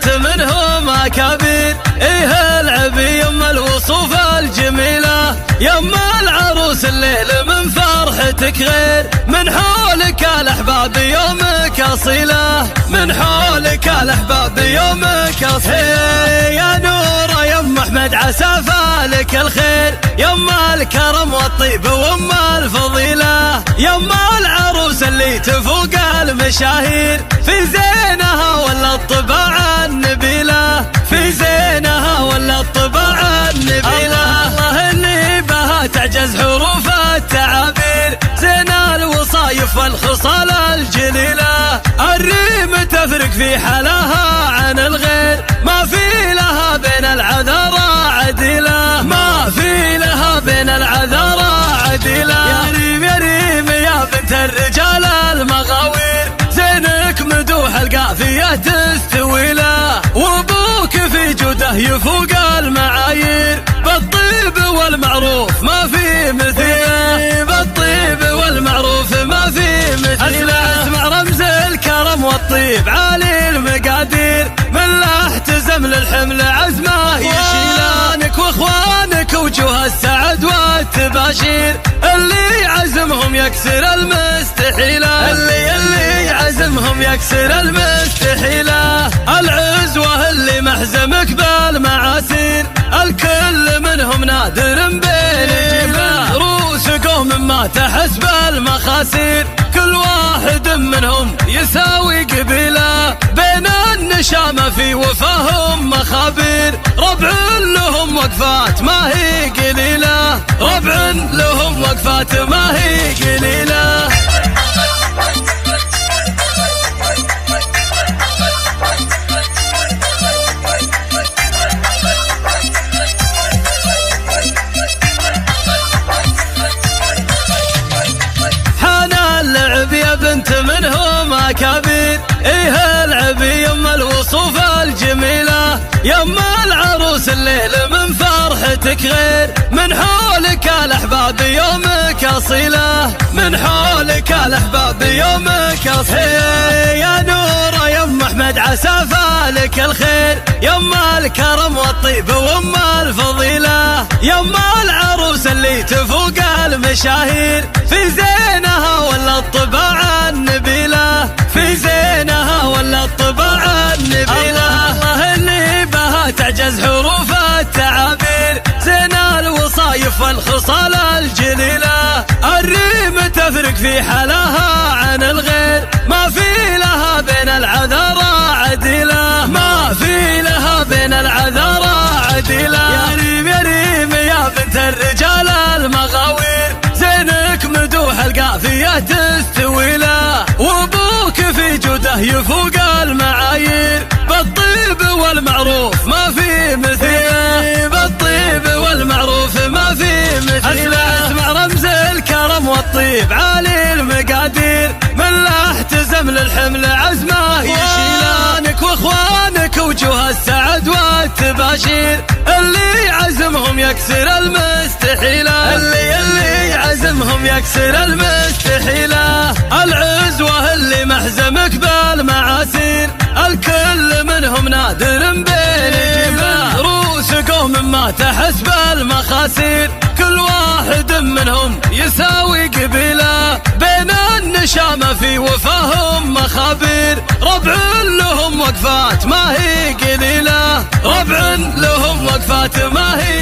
بنت منهم أكابر، إيه العبي يم الوصوف الجميلة، يم العروس الليل من فرحتك غير، من حولك الأحباب يومك أصيلة، من حولك الأحباب يومك أصيلة. يا نور يم أحمد عسى فالك الخير، يم الكرم والطيب وام الفضيلة، يم العروس اللي تفوق المشاهير، في زينها ولا الطباع النبيلة، في زينها ولا الطباع النبيلة. الله اللي بها تعجز حروف التعابير، زين الوصايف والخصال الجليلة، الريم تفرق في حلاها عن الغير، ما في لها بين العذارى عديلة، ما في لها بين العذارى عديلة. يا ريم يا ريم يا بنت الرجال المغاوير، زينك مدوح القافية تستوي له، وابوك في جوده يفوق المعايير، بالطيب والمعروف ما في مثيله، بالطيب والمعروف ما في مثيله. اسمع رمز الكرم والطيب عالي المقادير، من لا احتزم للحمل عزمه يشيله، انك واخوانك وجوه السعد والتباشير، اللي عزمهم يكسر المستحيله، اللي عزمهم يكسر المستحيله. العزوه اللي محزمك بالمعاسير، الكل منهم نادر بين جباه، رؤوس قوم ما تحس بالمخاسير، كل واحد منهم يساوي قبيله، بين النشامة في وفاهم مخابير، ربع لهم وقفات ما هي قليلة، ربع لهم وقفات ما هي قليلة. بنت منهم أكابر، إيه العبي يم الوصوف الجميلة، يم العروس الليل من فرحتك غير، من حولك الأحباب يومك أصيلة، من حولك الأحباب يومك أصيلة. يا نور يم أحمد عسى فالك الخير، يم الكرم والطيب وام الفضيلة، يم العروس اللي تفوق المشاهير، في زينها ولا الطباع النبيلة، في زينها ولا الطباع النبيلة. الله اللي بها تعجز حروف التعابير، زين الوصايف والخصال الجليلة، الريم تفرق في حلاها عن الغير، ما في لها بين العذارى عديلة، ما في لها بين العذارى عديلة. يا ريم يا ريم يا بنت الرجال المغاوير، زينك مدوح القافية تستوي له، وابوك في جوده يفوق المعايير، بالطيب والمعروف ما في مثيله، بالطيب والمعروف ما في مثيله. اسمع رمز الكرم والطيب عالي المقادير، من لا احتزم للحمل عزمه يشيله، انك واخوانك وجوه السعد والتباشير، اللي عزمهم يكسر المستحيله، اللي عزمهم يكسر المستحيله. العزوه اللي محزمك بالمعاسير، الكل منهم نادر بين جباه، رؤوس قوم ما تحس بالمخاسير، كل واحد منهم يساوي قبيله، بين النشامة في وفاهم مخابير، ربع لهم وقفات ما هي قليلة، ربع لهم وقفات ما هي